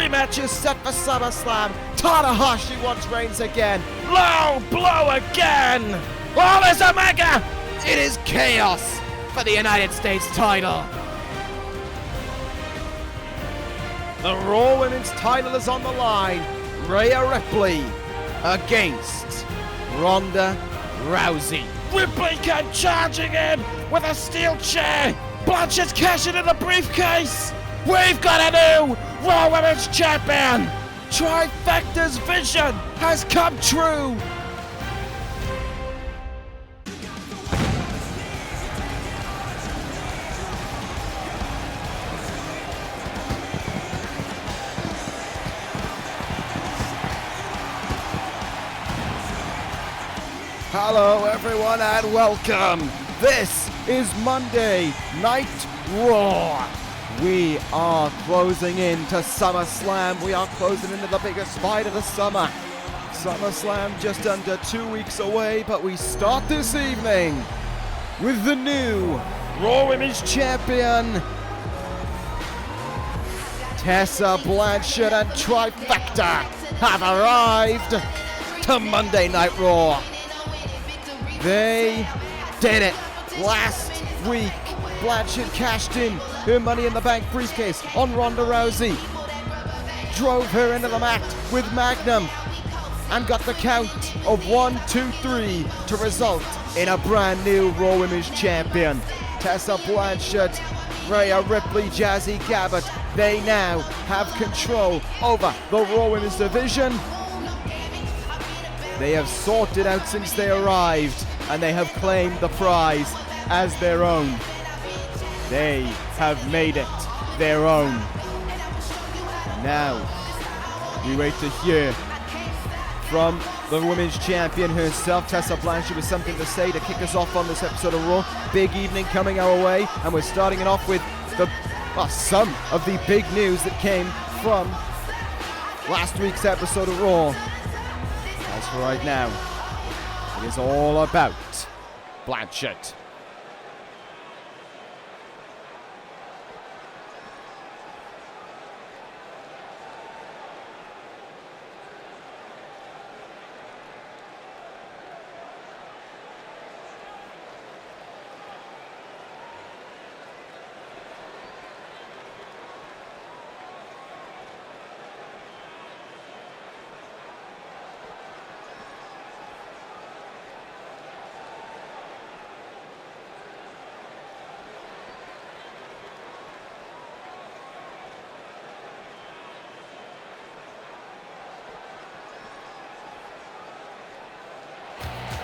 Rematch is set for SummerSlam. Tanahashi wants Reigns again. Low blow again. Oh, there's Omega. It is chaos for the United States title. The Raw Women's title is on the line. Rhea Ripley against Ronda Rousey. Ripley came charging in with a steel chair. Blanchett's cashing in the briefcase. We've got a new Raw Women's Champion. Trifecta's vision has come true. Hello everyone and welcome. This is Monday Night Raw. We are closing into SummerSlam. We are closing into the biggest fight of the summer. SummerSlam just under 2 weeks away, but we start this evening with the new Raw Women's Champion, Tessa Blanchett and Trifecta have arrived to Monday Night Raw. They did it last week. Blanchett cashed in her Money in the Bank briefcase on Ronda Rousey, drove her into the mat with Magnum, and got the count of 1, 2, 3 to result in a brand new Raw Women's Champion. Tessa Blanchett, Rhea Ripley, Jazzy Gabert, they now have control over the Raw Women's division. They have sorted out since they arrived, and they have claimed the prize as their own. They have made it their own. Now, we wait to hear from the Women's Champion herself, Tessa Blanchett, with something to say to kick us off on this episode of Raw. Big evening coming our way, and we're starting it off with some of the big news that came from last week's episode of Raw. As for right now, it is all about Blanchett.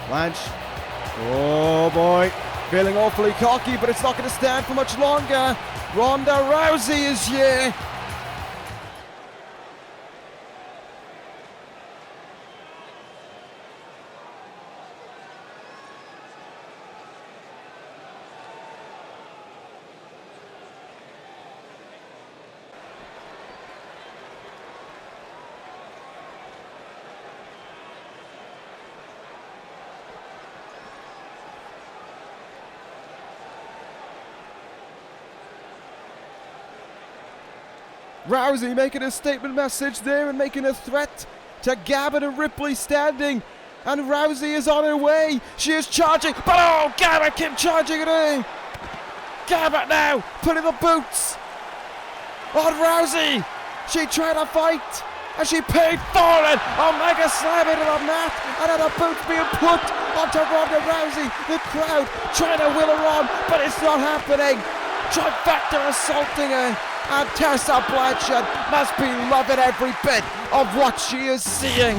Blanche, oh boy, feeling awfully cocky, but it's not going to stand for much longer. Ronda Rousey is here. Rousey making a statement message there and making a threat to Gabert and Ripley standing. And Rousey is on her way. She is charging. But oh, Gabert kept charging at her. Gabert now putting the boots on Rousey. She tried to fight and she paid for it. Omega slamming to the mat and then the boots being put onto Ronda Rousey. The crowd trying to will her on, but it's not happening. Trifecta assaulting her. And Tessa Blanchett must be loving every bit of what she is seeing.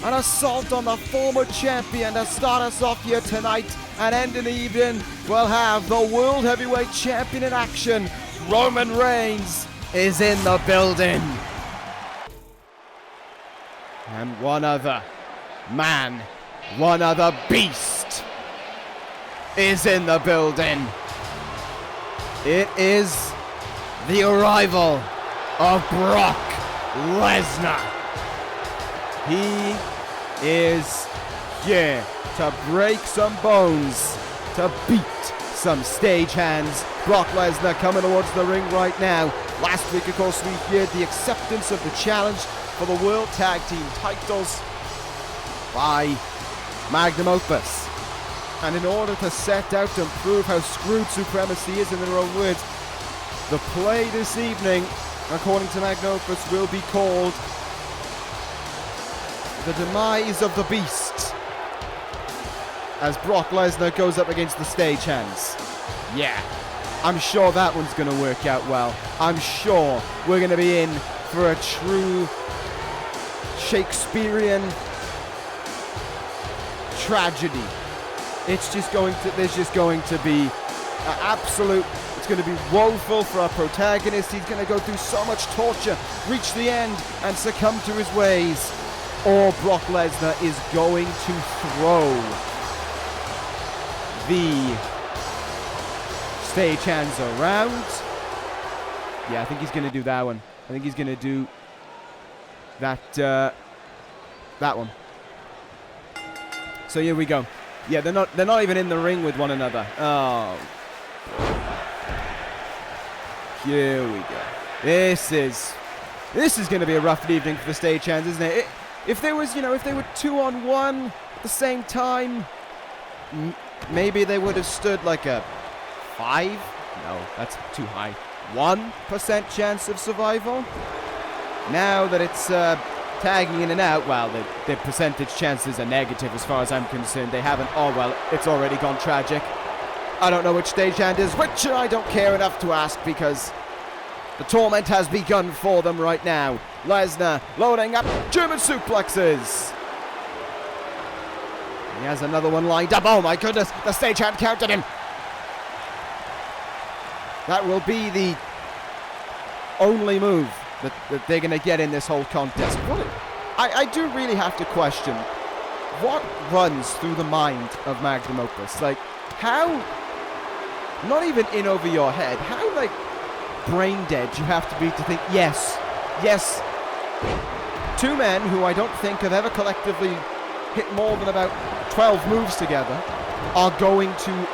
An assault on the former champion to start us off here tonight and end in the evening. We'll have the World Heavyweight Champion in action. Roman Reigns is in the building. And one other man, one other beast is in the building. It is the arrival of Brock Lesnar. He is here to break some bones, to beat some stagehands. Brock Lesnar coming towards the ring right now. Last week, of course, we heard the acceptance of the challenge for the World Tag Team titles by Magnum Opus. And in order to set out to prove how screwed Supremacy is, in their own words, the play this evening, according to Magnum Opus, will be called The Demise of the Beast, as Brock Lesnar goes up against the Stagehands. Yeah, I'm sure that one's going to work out well. I'm sure we're going to be in for a true Shakespearean tragedy. It's just going to, there's just going to be an absolute, it's going to be woeful for our protagonist. He's going to go through so much torture, reach the end, and succumb to his ways. Or Brock Lesnar is going to throw the Stagehands around. Yeah, I think he's going to do that one. I think he's going to do that one. So here we go. Yeah, they're not even in the ring with one another. Oh. Here we go. This is going to be a rough evening for the Stagehands, isn't it? If there was, if they were 2-on-1 at the same time, maybe they would have stood like a 5? No, that's too high. 1% chance of survival. Now that it's tagging in and out, well, the percentage chances are negative as far as I'm concerned. They haven't, oh well, it's already gone tragic. I don't know which stagehand is which, and I don't care enough to ask because the torment has begun for them right now. Lesnar loading up German suplexes. He has another one lined up. Oh my goodness, the stagehand counted him. That will be the only move that they're going to get in this whole contest. I do really have to question what runs through the mind of Magnum Opus. Like, how, not even in over your head, how, like, brain dead you have to be to think, yes, two men who I don't think have ever collectively hit more than about 12 moves together are going to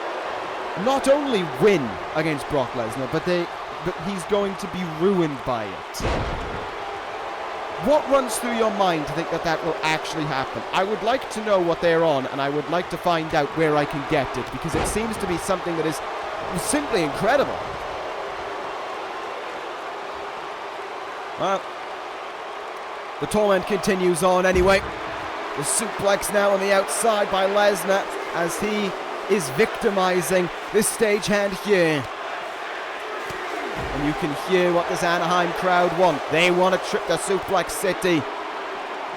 not only win against Brock Lesnar, but he's going to be ruined by it. What runs through your mind to think that will actually happen? I would like to know what they're on, and I would like to find out where I can get it, because it seems to be something that is simply incredible. Well, the torment continues on anyway. The suplex now on the outside by Lesnar as he is victimizing this stagehand here. And you can hear what this Anaheim crowd want. They want to trip the Suplex City.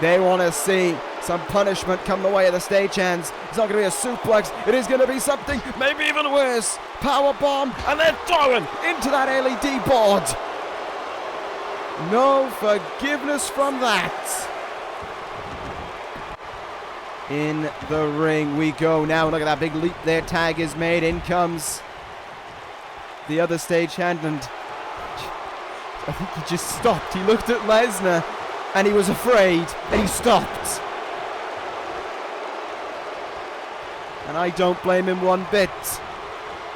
They want to see some punishment come the way of the stagehands. It's not going to be a suplex. It is going to be something maybe even worse. Power bomb, and they're throwing into that LED board. No forgiveness from that. In the ring we go now. Look at that big leap there. Tag is made. In comes the other stagehand, and I think he just stopped. He looked at Lesnar and he was afraid and he stopped. And I don't blame him one bit.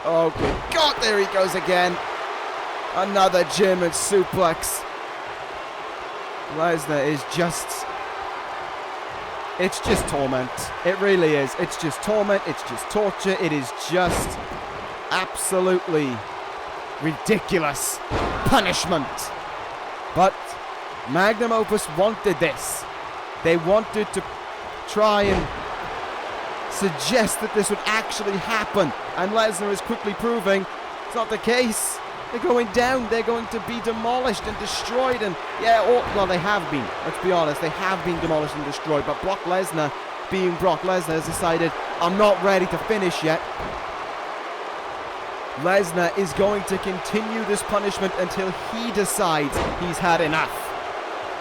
Oh good God, there he goes again. Another German suplex. Lesnar is just, it's just torment. It really is. It's just torment. It's just torture. It is just absolutely ridiculous punishment. But Magnum Opus wanted this. They wanted to try and suggest that this would actually happen, and Lesnar is quickly proving it's not the case. They're going down. They're going to be demolished and destroyed, and well, they have been. Let's be honest, they have been demolished and destroyed, but Brock Lesnar, being Brock Lesnar, has decided, I'm not ready to finish yet. Lesnar is going to continue this punishment until he decides he's had enough.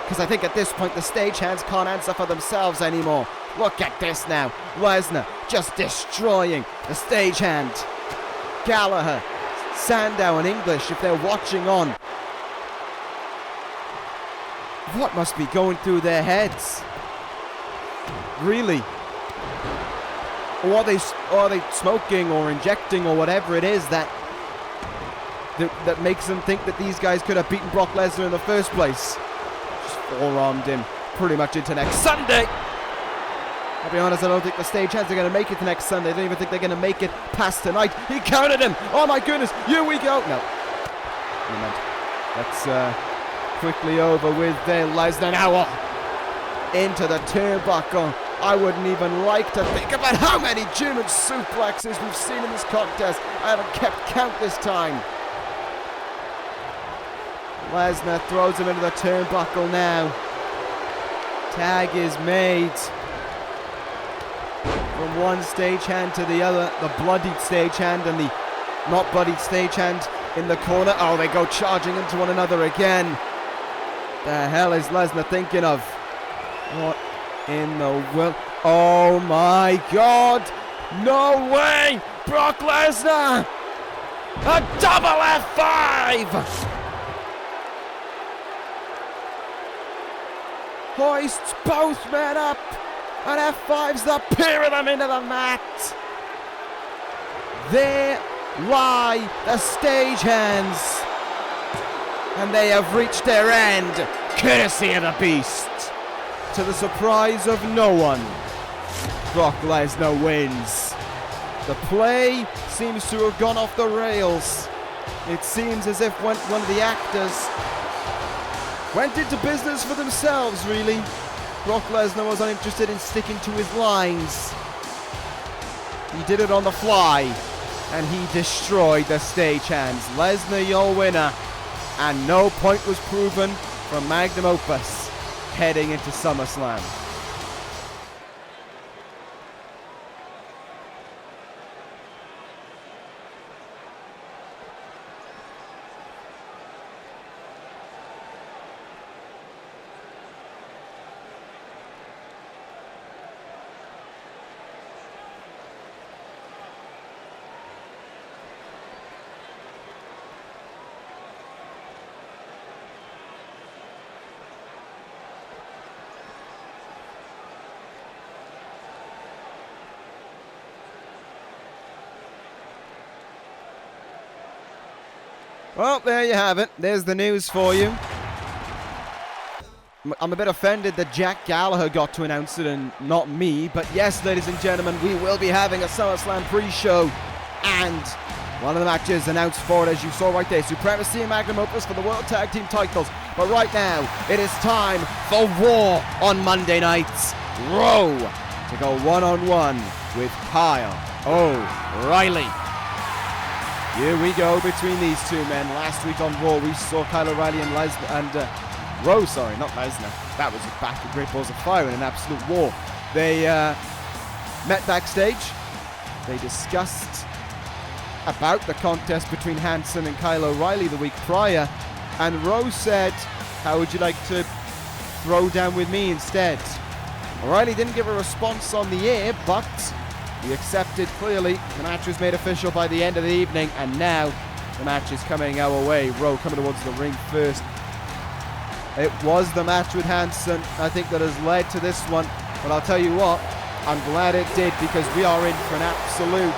Because I think at this point the stagehands can't answer for themselves anymore. Look at this now. Lesnar just destroying the stagehand. Gallagher, Sandow and English, if they're watching on, what must be going through their heads? Really? Or are they smoking or injecting or whatever it is that that makes them think that these guys could have beaten Brock Lesnar in the first place. Just forearmed him pretty much into next Sunday. I'll be honest, I don't think the Stagehands are going to make it to next Sunday. I don't even think they're going to make it past tonight. He counted him. Oh my goodness, here we go. No. That's quickly over with Lesnar now into the turnbuckle. I wouldn't even like to think about how many German suplexes we've seen in this contest. I haven't kept count this time. Lesnar throws him into the turnbuckle now. Tag is made. From one stagehand to the other, the bloodied stagehand and the not bloodied stagehand in the corner. Oh, they go charging into one another again. The hell is Lesnar thinking of? What in the world? Oh my God! No way! Brock Lesnar! A double F5! Hoists both men up, and F5's the pair of them into the mat. There lie the Stagehands, and they have reached their end, courtesy of the Beast. To the surprise of no one, Brock Lesnar wins. The play seems to have gone off the rails. It seems as if one of the actors went into business for themselves, really. Brock Lesnar was uninterested in sticking to his lines. He did it on the fly, and he destroyed the Stagehands. Lesnar, your winner, and no point was proven from Magnum Opus heading into SummerSlam. Well, there you have it. There's the news for you. I'm a bit offended that Jack Gallagher got to announce it and not me. But yes, ladies and gentlemen, we will be having a SummerSlam pre-show. And one of the matches announced for it, as you saw right there, Supremacy and Magnum Opus for the World Tag Team titles. But right now, it is time for War on Monday nights. Rowe to go one-on-one with Kyle O'Reilly. Here we go between these two men. Last week on Raw, we saw Kyle O'Reilly and Rowe, sorry, not Lesnar. That was back at Great Balls of Fire in an absolute war. They met backstage. They discussed about the contest between Hanson and Kyle O'Reilly the week prior. And Rowe said, how would you like to throw down with me instead? O'Reilly didn't give a response on the air, but he accepted clearly. The match was made official by the end of the evening, and now the match is coming our way. Rowe coming towards the ring first. It was the match with Hanson, I think, that has led to this one. But I'll tell you what, I'm glad it did, because we are in for an absolute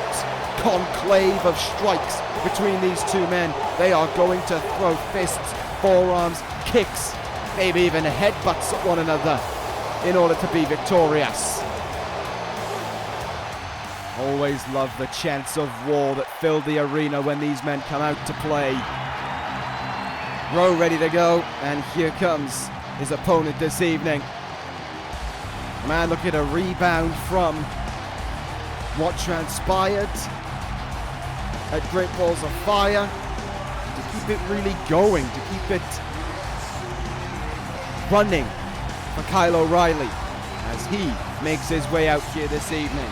conclave of strikes between these two men. They are going to throw fists, forearms, kicks, maybe even headbutts at one another in order to be victorious. Always love the chants of war that fill the arena when these men come out to play. Rowe ready to go, and here comes his opponent this evening. Man, look at a rebound from what transpired at Great Balls of Fire, to keep it really going, to keep it running for Kyle O'Reilly as he makes his way out here this evening.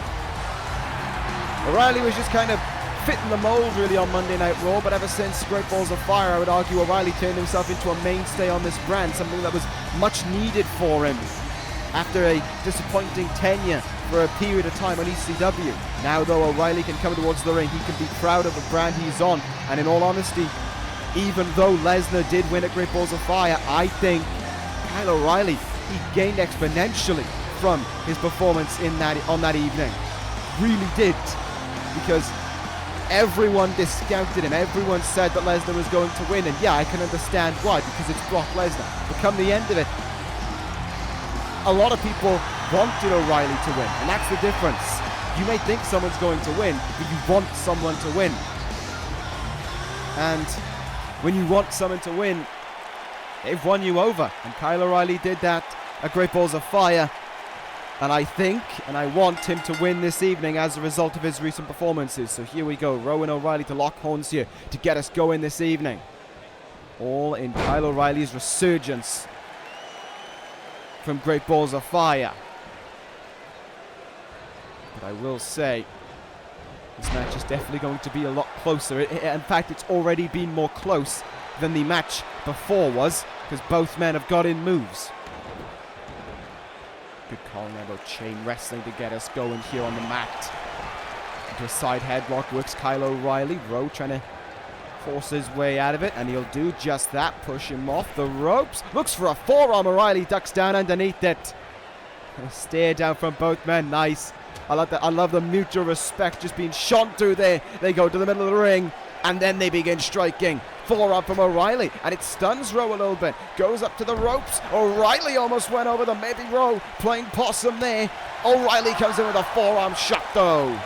O'Reilly was just kind of fitting the mold really on Monday Night Raw, but ever since Great Balls of Fire, I would argue O'Reilly turned himself into a mainstay on this brand, something that was much needed for him after a disappointing tenure for a period of time on ECW. Now though, O'Reilly can come towards the ring, he can be proud of the brand he's on, and in all honesty, even though Lesnar did win at Great Balls of Fire, I think Kyle O'Reilly, he gained exponentially from his performance on that evening. Really did. Because Everyone discounted him. Everyone said that Lesnar was going to win. And yeah, I can understand why, because it's Brock Lesnar. But come the end of it, a lot of people wanted O'Reilly to win. And that's the difference. You may think someone's going to win, but you want someone to win. And when you want someone to win, they've won you over. And Kyle O'Reilly did that at Great Balls of Fire. And I think, and I want him to win this evening as a result of his recent performances. So here we go, Rowe and O'Reilly to lock horns here to get us going this evening. All in Kyle O'Reilly's resurgence from Great Balls of Fire. But I will say, this match is definitely going to be a lot closer. In fact, it's already been more close than the match before was, because both men have got in moves. Good call now about chain wrestling to get us going here on the mat. Into a side headlock works Kyle O'Reilly. Rowe trying to force his way out of it, and he'll do just that. Push him off the ropes. Looks for a forearm. O'Reilly ducks down underneath it. A stare down from both men. Nice. I love that. I love the mutual respect just being shone through there. They go to the middle of the ring, and then they begin striking. Forearm from O'Reilly, and it stuns Rowe a little bit. Goes up to the ropes. O'Reilly almost went over them. Maybe Rowe playing possum there. O'Reilly comes in with a forearm shot though.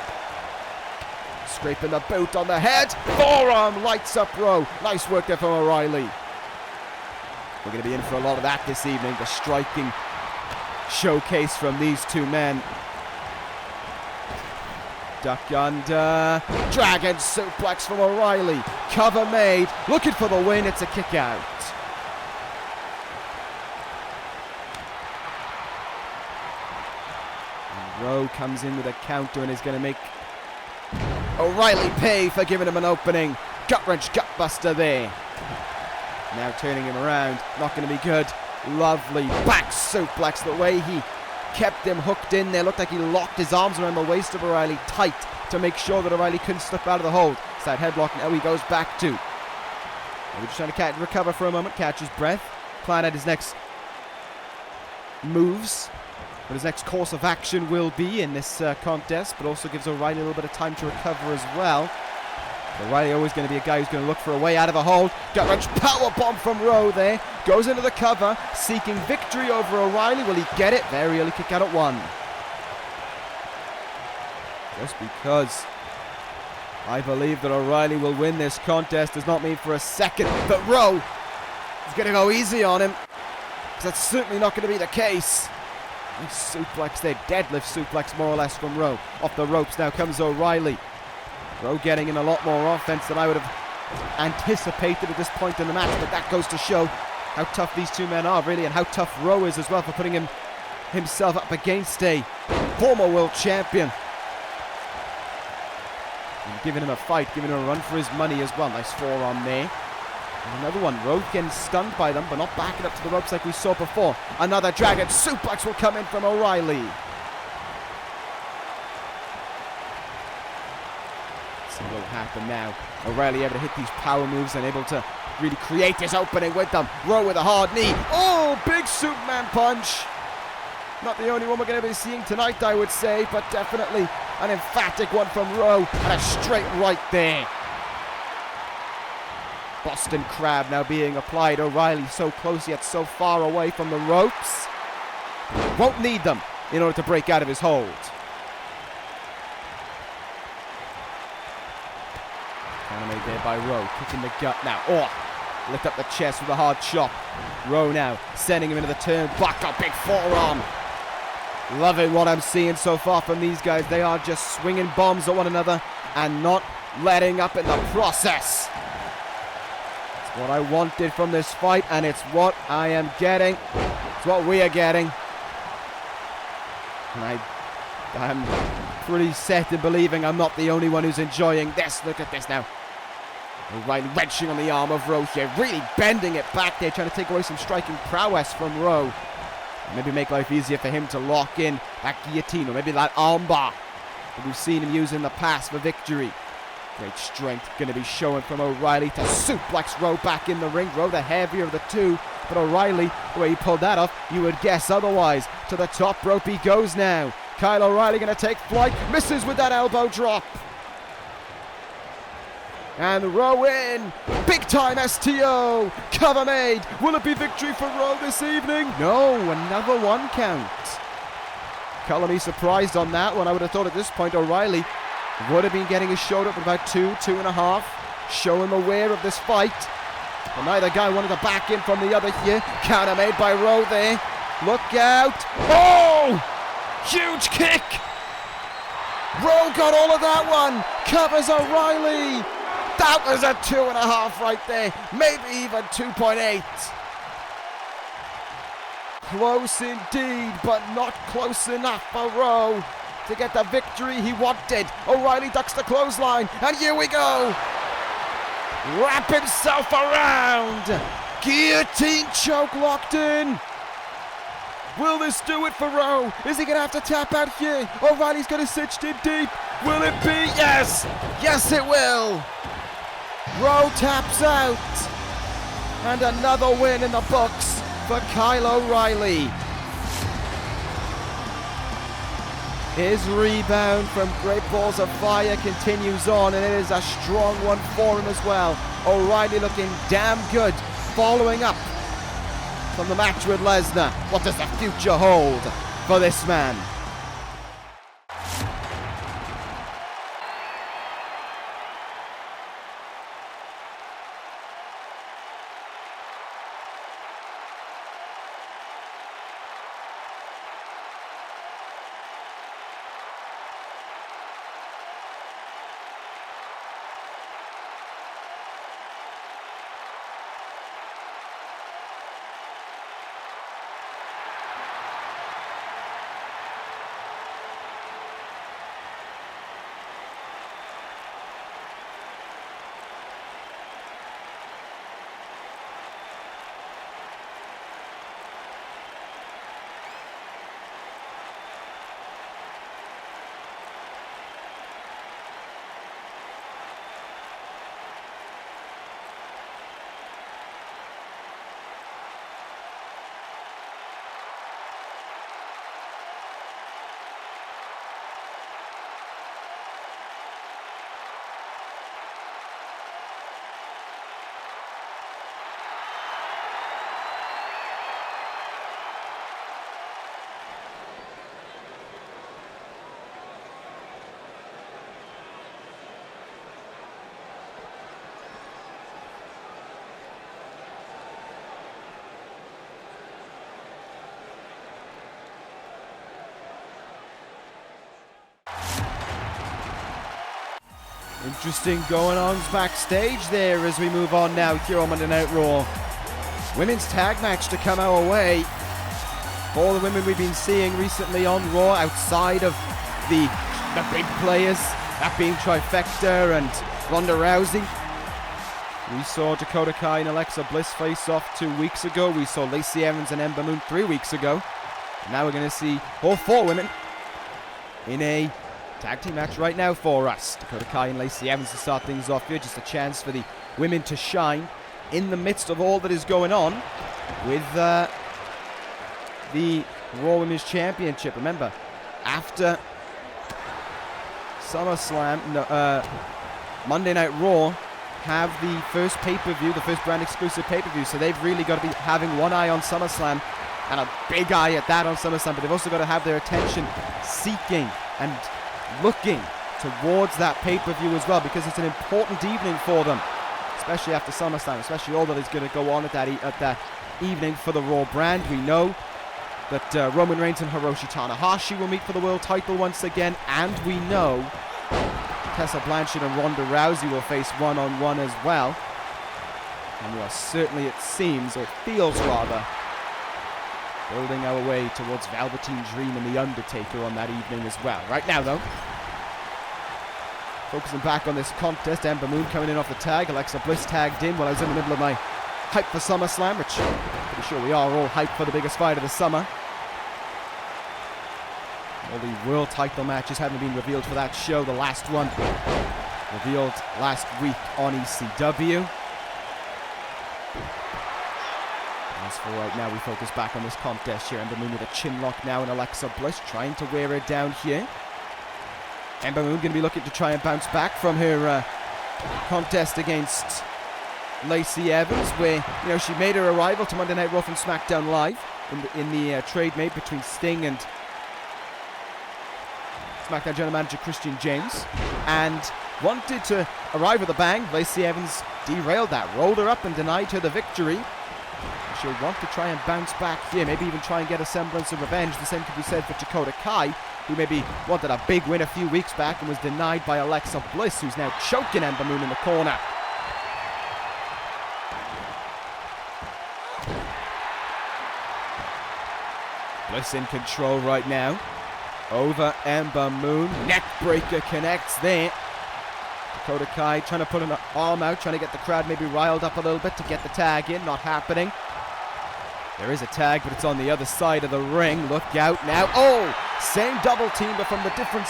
Scraping the boot on the head. Forearm lights up Rowe. Nice work there from O'Reilly. We're going to be in for a lot of that this evening. The striking showcase from these two men. Duck under. Dragon suplex from O'Reilly. Cover made. Looking for the win. It's a kick out. And Rowe comes in with a counter and is going to make O'Reilly pay for giving him an opening. Gut wrench, gut buster there. Now turning him around. Not going to be good. Lovely back suplex. The way he kept him hooked in there. Looked like he locked his arms around the waist of O'Reilly tight to make sure that O'Reilly couldn't slip out of the hold. Side headlock. Now he goes back to. We're just trying to recover for a moment. Catch his breath. Plan out his next moves. What his next course of action will be in this contest. But also gives O'Reilly a little bit of time to recover as well. O'Reilly always going to be a guy who's going to look for a way out of a hold. Gut wrench powerbomb from Rowe there. Goes into the cover, seeking victory over O'Reilly. Will he get it? Very early kick out at 1. Just because I believe that O'Reilly will win this contest does not mean for a second that Rowe is going to go easy on him. Because that's certainly not going to be the case. Nice suplex there. Deadlift suplex more or less from Rowe. Off the ropes now comes O'Reilly. Rowe getting in a lot more offense than I would have anticipated at this point in the match, but that goes to show how tough these two men are, really, and how tough Rowe is as well for putting himself up against a former world champion. And giving him a fight, giving him a run for his money as well. Nice forearm there. And another one. Rowe getting stunned by them, but not backing up to the ropes like we saw before. Another dragon suplex will come in from O'Reilly. What will happen now? O'Reilly able to hit these power moves and able to really create this opening with them. Rowe with a hard knee. Oh, big Superman punch. Not the only one we're going to be seeing tonight, I would say, but definitely an emphatic one from Rowe and a straight right there. Boston Crab now being applied. O'Reilly so close yet so far away from the ropes. Won't need them in order to break out of his hold. Made there by Rowe, kicking the gut now. Oh, lift up the chest with a hard chop. Rowe now sending him into the turn. Back up, big forearm. Loving what I'm seeing so far from these guys. They are just swinging bombs at one another and not letting up in the process. It's what I wanted from this fight, and it's what I am getting. It's what we are getting. And I'm pretty set in believing I'm not the only one who's enjoying this. Look at this now. O'Reilly wrenching on the arm of Rowe here, really bending it back there, trying to take away some striking prowess from Rowe. Maybe make life easier for him to lock in that guillotine, or maybe that armbar that we've seen him use in the past for victory. Great strength going to be showing from O'Reilly to suplex Rowe back in the ring. Rowe the heavier of the two, but O'Reilly, the way he pulled that off, you would guess otherwise. To the top rope he goes now. Kyle O'Reilly going to take flight, misses with that elbow drop. And Rowe in. Big time STO. Cover made. Will it be victory for Rowe this evening? No, another 1 count. Colour me surprised on that one. I would have thought at this point O'Reilly would have been getting his shoulder up at about 2.5. Showing the wear of this fight. But neither guy wanted to back in from the other here. Counter made by Rowe there. Look out. Oh! Huge kick. Rowe got all of that one. Covers O'Reilly. That was a 2.5 right there. Maybe even 2.8. Close indeed, but not close enough for Rowe to get the victory he wanted. O'Reilly ducks the clothesline, and here we go. Wrap himself around. Guillotine choke locked in. Will this do it for Rowe? Is he going to have to tap out here? O'Reilly's got cinched in deep. Will it be? Yes! Yes, it will. Rowe taps out. And another win in the books for Kyle O'Reilly. His rebound from Great Balls of Fire continues on, and it is a strong one for him as well. O'Reilly looking damn good, following up from the match with Lesnar. What does the future hold for this man? Interesting going on backstage there as we move on now here on Monday Night Raw. Women's tag match to come our way. For the women we've been seeing recently on Raw outside of the big players, that being Trifecta and Ronda Rousey. We saw Dakota and Alexa Bliss face off 2 weeks ago. We saw Lacey Evans and Ember 3 weeks ago. And now we're going to see all 4 women in a tag team match right now for us. Dakota and Lacey Evans to start things off here. Just a chance for the women to shine in the midst of all that is going on with the Raw Women's Championship. Remember, after SummerSlam, Monday Night Raw have the first pay-per-view, the first brand exclusive pay-per-view, so they've really got to be having one eye on SummerSlam and a big eye at that on SummerSlam, but they've also got to have their attention seeking and looking towards that pay-per-view as well, because it's an important evening for them, especially after SummerSlam, especially all that is going to go on at that evening for the Raw brand. We know that Roman Reigns and Hiroshi Tanahashi will meet for the world title once again, and we know Tessa Blanchett and Ronda Rousey will face one-on-one as well. And we are certainly, it seems, or feels rather, building our way towards Velveteen Dream and The Undertaker on that evening as well. Right now, though, focusing back on this contest, Ember Moon coming in off the tag. Alexa Bliss tagged in while I was in the middle of my hype for SummerSlam, which I'm pretty sure we are all hyped for the biggest fight of the summer. All the world title matches haven't been revealed for that show. The last one revealed last week on ECW. As for right now, we focus back on this contest here. Ember Moon with a chin lock now, and Alexa Bliss trying to wear her down here. Ember Moon going to be looking to try and bounce back from her contest against Lacey Evans, where she made her arrival to Monday Night Raw from SmackDown Live in the trade made between Sting and SmackDown General Manager Christian James, and wanted to arrive with a bang. Lacey Evans derailed that, rolled her up and denied her the victory. She'll want to try and bounce back here, maybe even try and get a semblance of revenge. The same could be said for Dakota Kai, who maybe wanted a big win a few weeks back and was denied by Alexa Bliss, who's now choking Ember Moon in the corner. Bliss in control right now over Ember Moon. Neckbreaker connects there. Dakota Kai trying to put an arm out, trying to get the crowd maybe riled up a little bit to get the tag in. Not happening. There is a tag, but it's on the other side of the ring. Look out now. Oh! Same double team, but from the different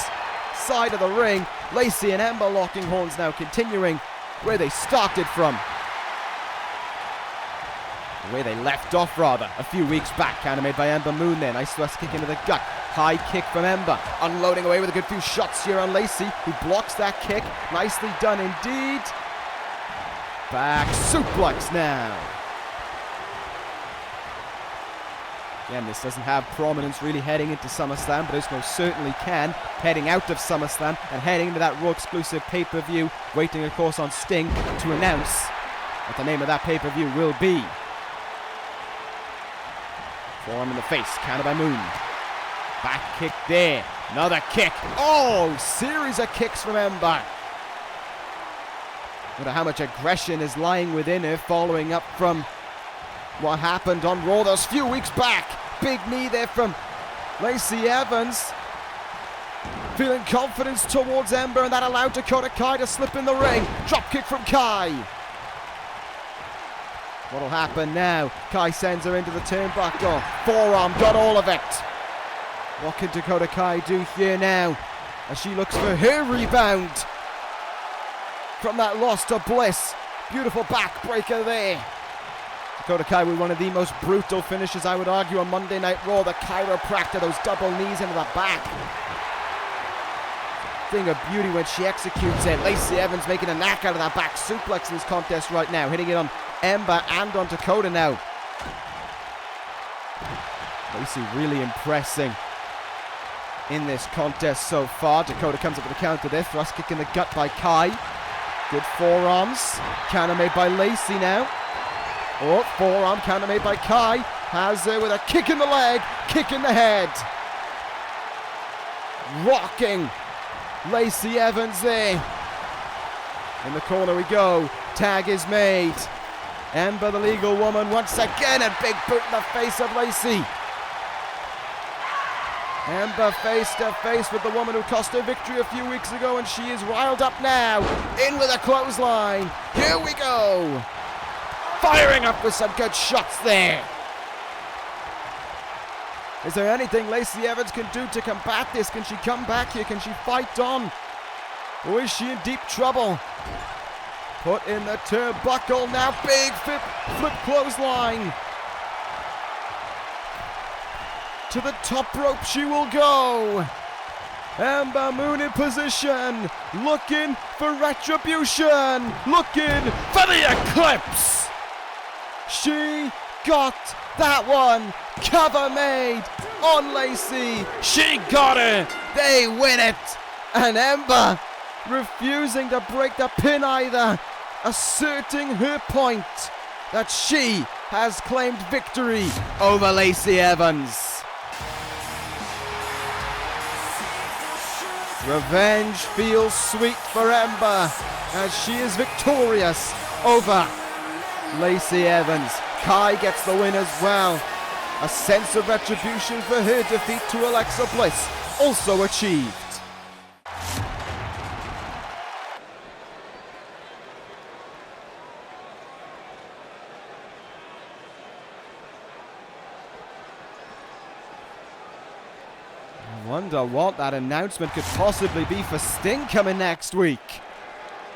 side of the ring. Lacey and Ember locking horns now, continuing where they started from. Where they left off, rather, a few weeks back. Counter made by Ember Moon there. Nice thrust kick into the gut. High kick from Ember. Unloading away with a good few shots here on Lacey, who blocks that kick. Nicely done indeed. Back suplex now. Again, this doesn't have prominence really heading into SummerSlam, but this most certainly can heading out of SummerSlam and heading into that Raw exclusive pay-per-view, waiting of course on Sting to announce what the name of that pay-per-view will be. Forearm in the face, counter by Moon. Back kick there, another kick. Oh, series of kicks from Ember. Wonder how much aggression is lying within her following up from what happened on Raw those few weeks back. Big knee there from Lacey Evans. Feeling confidence towards Ember, and that allowed Dakota Kai to slip in the ring. Drop kick from Kai. What'll happen now? Kai sends her into the turnbuckle. Forearm, got all of it. What can Dakota Kai do here now as she looks for her rebound from that loss to Bliss? Beautiful backbreaker there. Dakota Kai with one of the most brutal finishes, I would argue, on Monday Night Raw. The chiropractor, those double knees into the back. Thing of beauty when she executes it. Lacey Evans making a knack out of that back suplex in this contest right now. Hitting it on Ember and on Dakota now. Lacey really impressing in this contest so far. Dakota comes up with a counter there. Thrust kick in the gut by Kai. Good forearms. Counter made by Lacey now. Oh, forearm counter made by Kai. Has her with a kick in the leg, kick in the head. Rocking Lacey Evans there. In the corner we go. Tag is made. Ember, the legal woman, once again, a big boot in the face of Lacey. Ember face to face with the woman who cost her victory a few weeks ago, and she is riled up now. In with a clothesline. Here we go. Firing up with some good shots there. Is there anything Lacey Evans can do to combat this? Can she come back here? Can she fight on? Or is she in deep trouble? Put in the turnbuckle now. Big flip clothesline. To the top rope she will go. Ember Moon in position. Looking for retribution. Looking for the eclipse. She got that one. Cover made on Lacey. She got it. They win it. And Ember refusing to break the pin either, asserting her point that she has claimed victory over Lacey Evans. Revenge feels sweet for Ember as she is victorious over Lacey Evans. Kai gets the win as well. A sense of retribution for her defeat to Alexa Bliss also achieved. I wonder what that announcement could possibly be for Sting coming next week.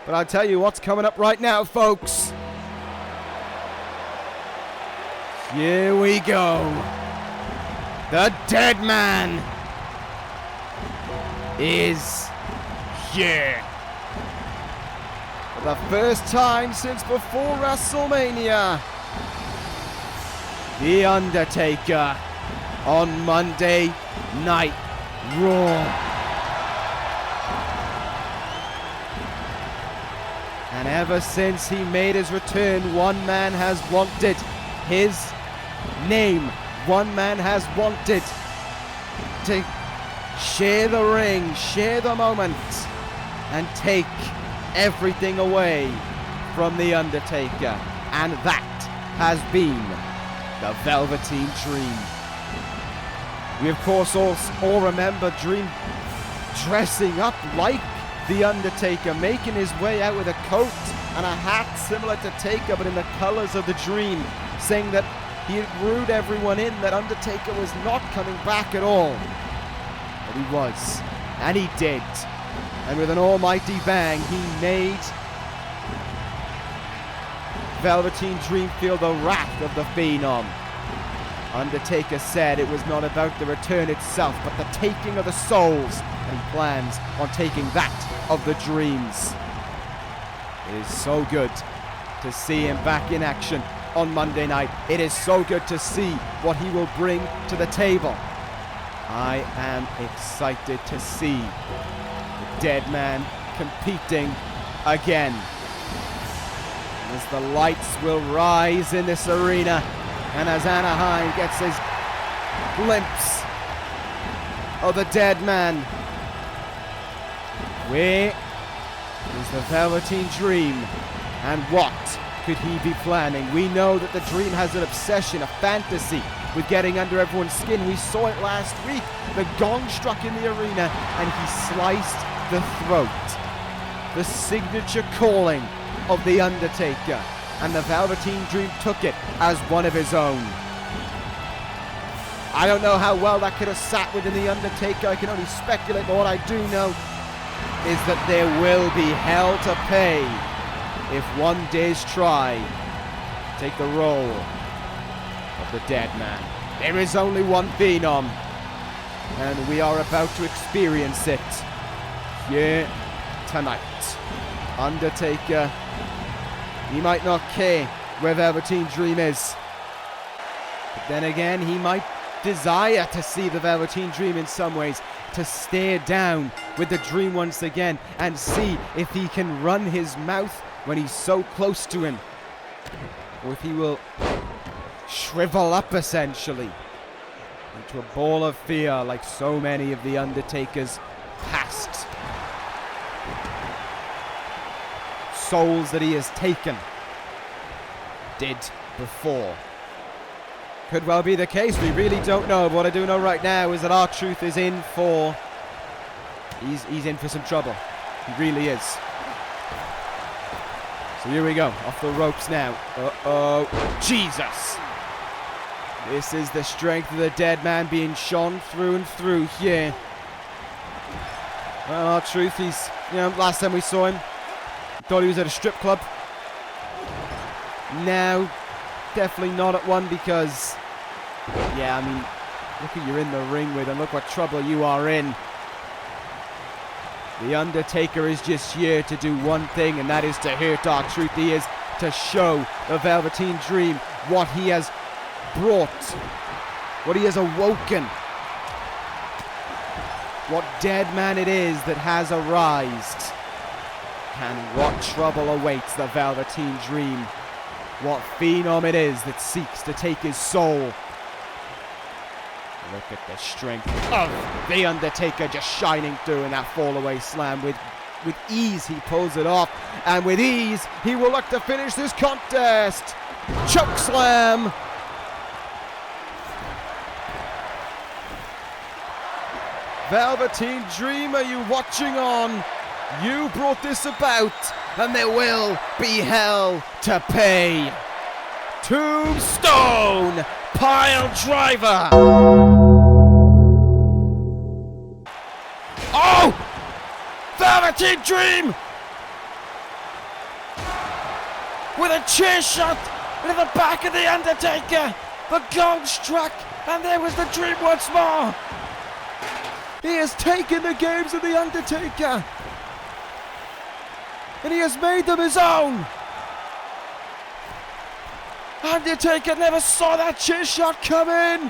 But I'll tell you what's coming up right now, folks. Here we go. The dead man is here. the first time since before WrestleMania. The Undertaker on Monday Night Raw. And ever since he made his return, one man has wanted his name. One man has wanted to share the ring, share the moment, and take everything away from The Undertaker. And that has been the Velveteen Dream. We of course all remember Dream dressing up like The Undertaker, making his way out with a coat and a hat similar to Taker but in the colors of the Dream, saying that he had wooed everyone in, that Undertaker was not coming back at all. But he was, and he did. And with an almighty bang, he made Velveteen Dream feel the wrath of the Phenom. Undertaker said it was not about the return itself, but the taking of the souls, and he plans on taking that of the Dreams. It is so good to see him back in action on Monday night. It is so good to see what he will bring to the table. I am excited to see the dead man competing again. And as the lights will rise in this arena, and as Anaheim gets his glimpse of the dead man, where is the Velveteen Dream, and what could he be planning? We know that the Dream has an obsession, a fantasy with getting under everyone's skin. We saw it last week. The gong struck in the arena and he sliced the throat. The signature calling of The Undertaker, and the Velveteen Dream took it as one of his own. I don't know how well that could have sat within The Undertaker. I can only speculate, but what I do know is that there will be hell to pay if one dares try to take the role of the dead man. There is only one Phenom, and we are about to experience it here tonight. Undertaker, he might not care where Velveteen Dream is, but then again he might desire to see the Velveteen Dream in some ways, to stare down with the Dream once again and see if he can run his mouth when he's so close to him, or if he will shrivel up essentially into a ball of fear like so many of the Undertaker's past souls that he has taken did before. Could well be the case, we really don't know, but what I do know right now is that R-Truth is in for he's in for some trouble. He really is. So here we go, off the ropes now. Uh-oh, Jesus! This is the strength of the dead man being shone through and through here. Well, R-Truth, he's, last time we saw him, thought he was at a strip club. Now, definitely not at one, because, yeah, I mean, look who you're in the ring with and look what trouble you are in. The Undertaker is just here to do one thing, and that is to hurt R-Truth. He is to show the Velveteen Dream what he has brought, what he has awoken, what dead man it is that has arised, and what trouble awaits the Velveteen Dream, what Phenom it is that seeks to take his soul. Look at the strength of The Undertaker just shining through in that fallaway slam. With ease he pulls it off, and with ease he will look to finish this contest. Choke slam. Velveteen Dream, are you watching on? You brought this about, and there will be hell to pay. Tombstone pile driver. Oh! Velveteen Dream! With a chair shot into the back of The Undertaker. The gong struck, and there was the Dream once more. He has taken the games of The Undertaker. and he has made them his own. Undertaker never saw that chair shot coming.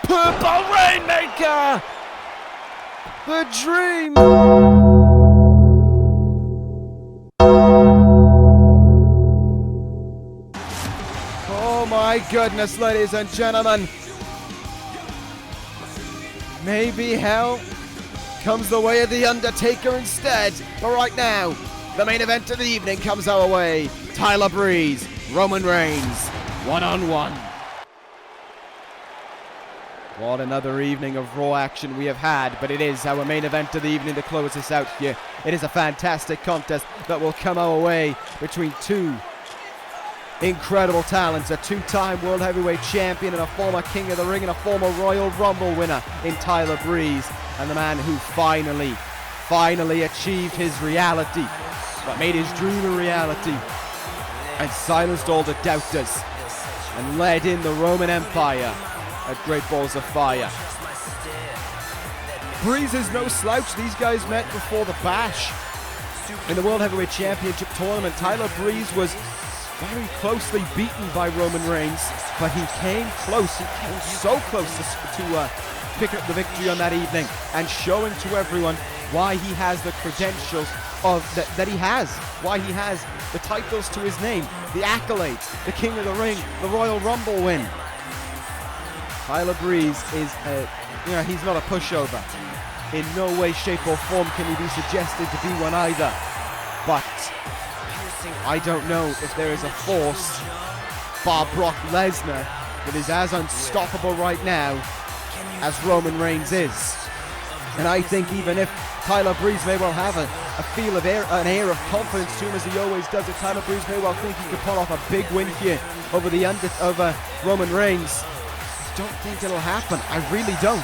Purple Rainmaker, the dream. Oh my goodness, ladies and gentlemen. Maybe hell comes the way of the Undertaker instead. But right now, the main event of the evening comes our way. Tyler Breeze, Roman Reigns, one-on-one. What another evening of Raw action we have had, but it is our main event of the evening to close this out here. It is a fantastic contest that will come our way between two incredible talents, a two-time World Heavyweight Champion and a former King of the Ring and a former Royal Rumble winner in Tyler Breeze, and the man who finally achieved his reality, but made his dream a reality, and silenced all the doubters, and led in the Roman Empire at Great Balls of Fire. Breeze is no slouch. These guys met before the Bash in the World Heavyweight Championship tournament. Tyler Breeze was very closely beaten by Roman Reigns, but he came close. He came so close to pick up the victory on that evening, and showing to everyone why he has the credentials of that he has, why he has the titles to his name, the accolades, the King of the Ring, the Royal Rumble win. Tyler Breeze is he's not a pushover. In no way, shape or form can he be suggested to be one either. But I don't know if there is a force, bar Brock Lesnar, that is as unstoppable right now as Roman Reigns is. And I think even if Tyler Breeze may well have an air of confidence to him, as he always does, if Tyler Breeze may well think he could pull off a big win here over Roman Reigns, I don't think it'll happen. I really don't.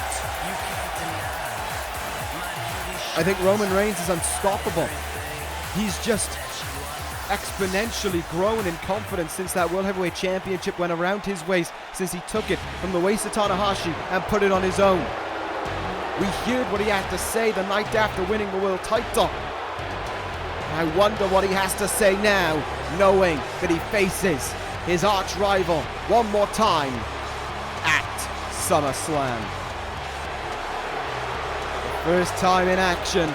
I think Roman Reigns is unstoppable. He's just exponentially grown in confidence since that World Heavyweight Championship went around his waist, since he took it from the waist of Tanahashi and put it on his own. We heard what he had to say the night after winning the world title. I wonder what he has to say now, knowing that he faces his arch rival one more time at SummerSlam. The first time in action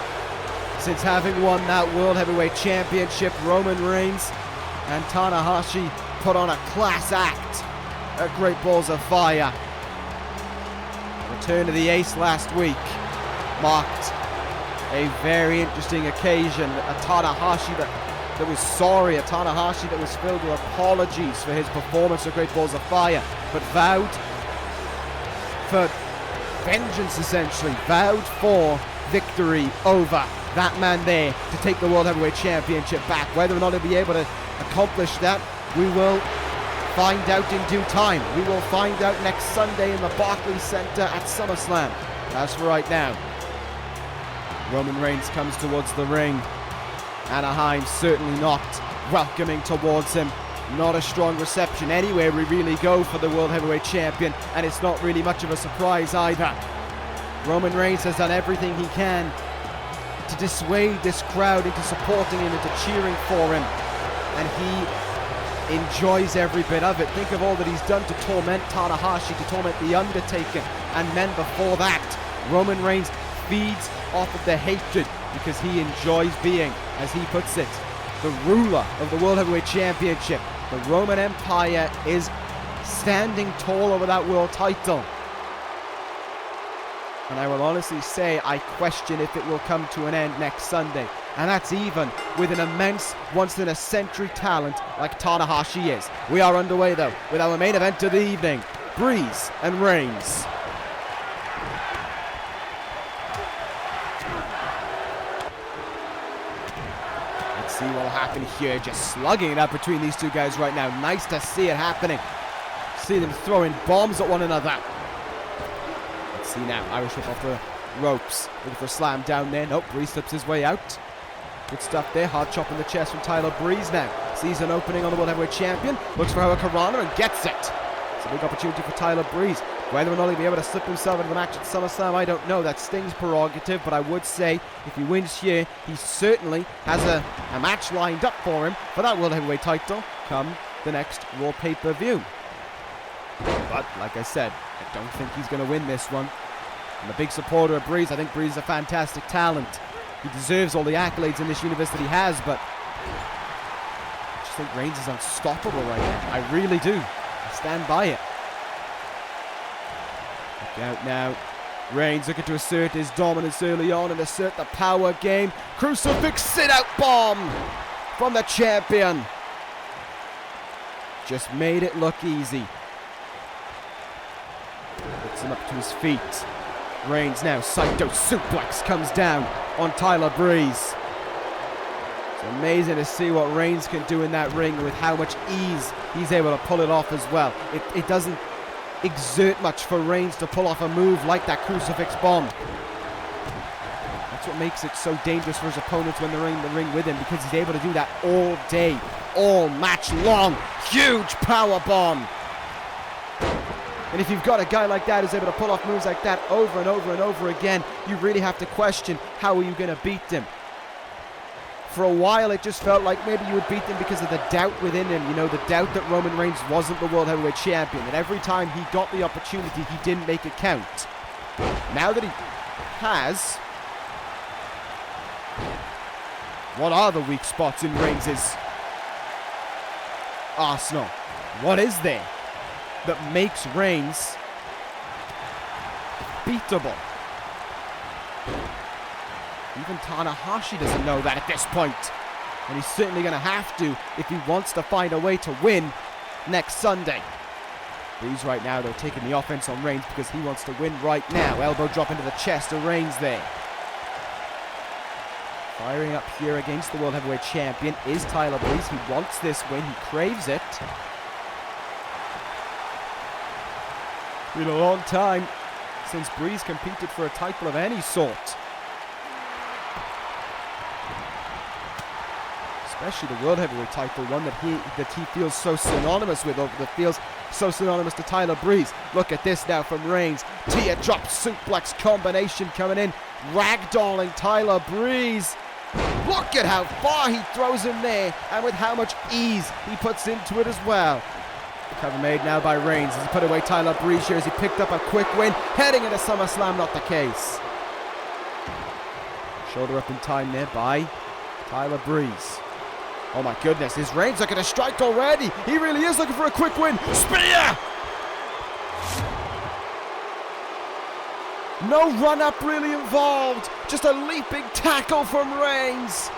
since having won that World Heavyweight Championship, Roman Reigns and Tanahashi put on a class act at Great Balls of Fire. The return of the Ace last week marked a very interesting occasion. A Tanahashi that was sorry, a Tanahashi that was filled with apologies for his performance at Great Balls of Fire, but vowed for vengeance, essentially, vowed for victory over that man there to take the World Heavyweight Championship back. Whether or not he'll be able to accomplish that, we will find out in due time. We will find out next Sunday in the Barclays Center at SummerSlam. As for right now, Roman Reigns comes towards the ring. Anaheim certainly not welcoming towards him. Not a strong reception anywhere we really go for the World Heavyweight Champion, and it's not really much of a surprise either. Roman Reigns has done everything he can to dissuade this crowd into supporting him, into cheering for him, and he enjoys every bit of it. Think of all that he's done to torment Tanahashi, to torment The Undertaker, and men before that. Roman Reigns feeds off of the hatred because he enjoys being, as he puts it, the ruler of the World Heavyweight Championship. The Roman Empire is standing tall over that world title. And I will honestly say I question if it will come to an end next Sunday. And that's even with an immense, once-in-a-century talent like Tanahashi is. We are underway though with our main event of the evening, Breeze and Reigns. Let's see what will happen here. Just slugging it up between these two guys right now. Nice to see it happening. See them throwing bombs at one another. See now, Irish whip off the ropes, looking for a slam down there. Nope, Breeze slips his way out. Good stuff there, hard chop in the chest from Tyler Breeze now. Sees an opening on the World Heavyweight Champion, looks for Hurricanrana and gets it. It's a big opportunity for Tyler Breeze. Whether or not he'll be able to slip himself into the match at SummerSlam, I don't know. That's Sting's prerogative, but I would say if he wins here, he certainly has a match lined up for him for that World Heavyweight title come the next Raw pay-per-view. But, like I said, I don't think he's going to win this one. I'm a big supporter of Breeze. I think Breeze is a fantastic talent. He deserves all the accolades in this universe that he has, but I just think Reigns is unstoppable right now. I really do. I stand by it. Look out now. Reigns looking to assert his dominance early on and assert the power game. Crucifix sit-out bomb from the champion. Just made it look easy. Puts him up to his feet. Reigns now, Saito suplex comes down on Tyler Breeze. It's amazing to see what Reigns can do in that ring with how much ease he's able to pull it off as well. It doesn't exert much for Reigns to pull off a move like that crucifix bomb. That's what makes it so dangerous for his opponents when they're in the ring with him, because he's able to do that all day, all match long. Huge power bomb. And if you've got a guy like that who's able to pull off moves like that over and over and over again, you really have to question, how are you going to beat him? For a while, it just felt like maybe you would beat him because of the doubt within him. You know, the doubt that Roman Reigns wasn't the World Heavyweight Champion. And every time he got the opportunity, he didn't make it count. Now that he has, what are the weak spots in Reigns' arsenal? What is there that makes Reigns beatable? Even Tanahashi doesn't know that at this point. And he's certainly going to have to if he wants to find a way to win next Sunday. Breeze right now, though, taking the offense on Reigns because he wants to win right now. Elbow drop into the chest of Reigns there. Firing up here against the World Heavyweight Champion is Tyler Breeze. He wants this win. He craves it. Been a long time since Breeze competed for a title of any sort. Especially the World Heavyweight title, one that he feels so synonymous with, or that feels so synonymous to Tyler Breeze. Look at this now from Reigns. Teardrop suplex combination coming in, ragdolling Tyler Breeze. Look at how far he throws him there, and with how much ease he puts into it as well. Cover made now by Reigns as he put away Tyler Breeze here as he picked up a quick win. Heading into SummerSlam, not the case. Shoulder up in time there by Tyler Breeze. Oh my goodness, is Reigns looking to strike already? He really is looking for a quick win. Spear! No run-up really involved. Just a leaping tackle from Reigns.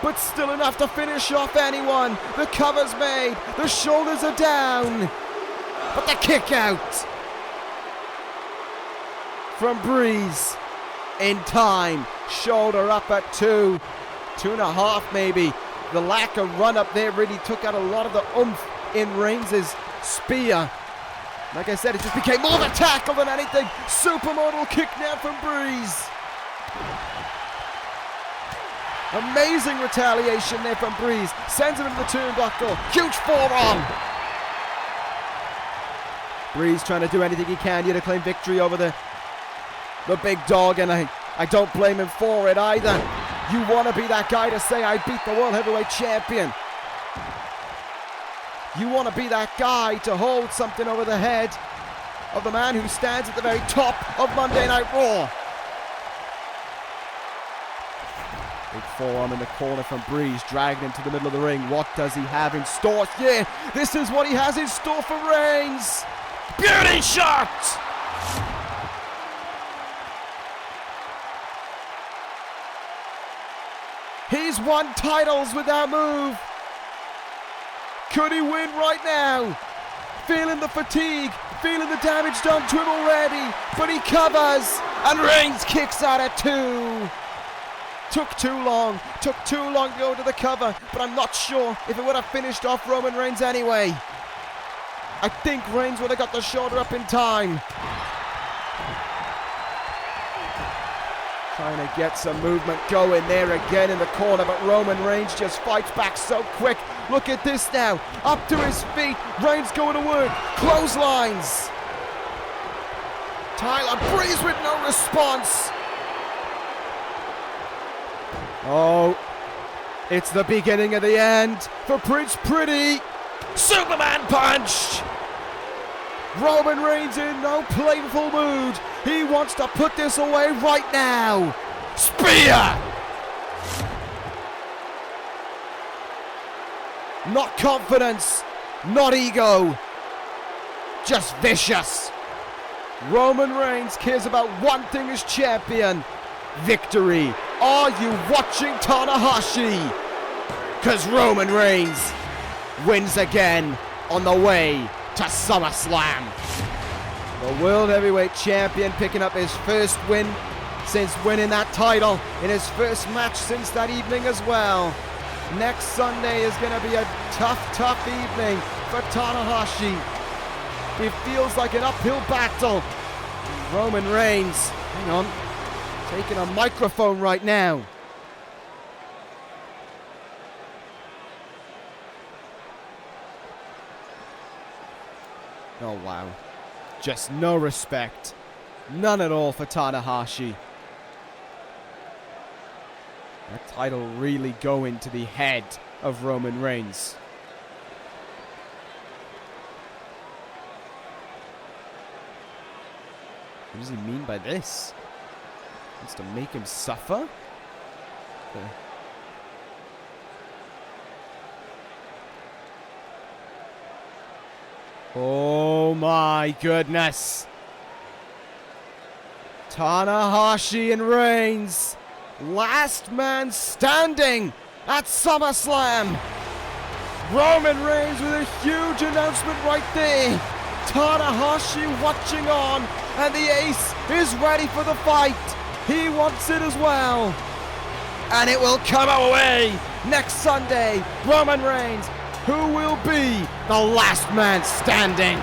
But still enough to finish off anyone. The cover's made. The shoulders are down. But the kick out from Breeze in time. Shoulder up at 2. 2.5 maybe. The lack of run up there really took out a lot of the oomph in Reigns' spear. Like I said, it just became more of a tackle than anything. Supermodel kick now from Breeze. Amazing retaliation there from Breeze. Sends him into the turnbuckle. Huge forearm. Breeze trying to do anything he can here to claim victory over the big dog, and I don't blame him for it either. You want to be that guy to say, I beat the World Heavyweight Champion. You want to be that guy to hold something over the head of the man who stands at the very top of Monday Night Raw. Big forearm in the corner from Breeze, dragged into the middle of the ring. What does he have in store? Yeah, this is what he has in store for Reigns. Beauty shot! He's won titles with that move. Could he win right now? Feeling the fatigue, feeling the damage done to him already, but he covers, and Reigns kicks out at 2. Took too long to go to the cover, but I'm not sure if it would have finished off Roman Reigns anyway. I think Reigns would have got the shoulder up in time. Trying to get some movement going there again in the corner, but Roman Reigns just fights back so quick. Look at this now, up to his feet, Reigns going to work, clotheslines. Tyler Breeze with no response. Oh, it's the beginning of the end for Prince Pretty. Superman punch. Roman Reigns in no playful mood. He wants to put this away right now. Spear. Not confidence, not ego, just vicious. Roman Reigns cares about one thing as champion: victory. Are you watching Tanahashi? Because Roman Reigns wins again on the way to SummerSlam. The World Heavyweight Champion picking up his first win since winning that title in his first match since that evening as well. Next Sunday is going to be a tough evening for Tanahashi. It feels like an uphill battle. Roman Reigns, hang on, taking a microphone right now. Oh wow, just no respect. None at all for Tanahashi. That title really going to the head of Roman Reigns. What does he mean by this? Wants to make him suffer? Okay. Oh my goodness. Tanahashi and Reigns. Last man standing at SummerSlam. Roman Reigns with a huge announcement right there. Tanahashi watching on, and the ace is ready for the fight. He wants it as well. And it will come away next Sunday. Roman Reigns, who will be the last man standing.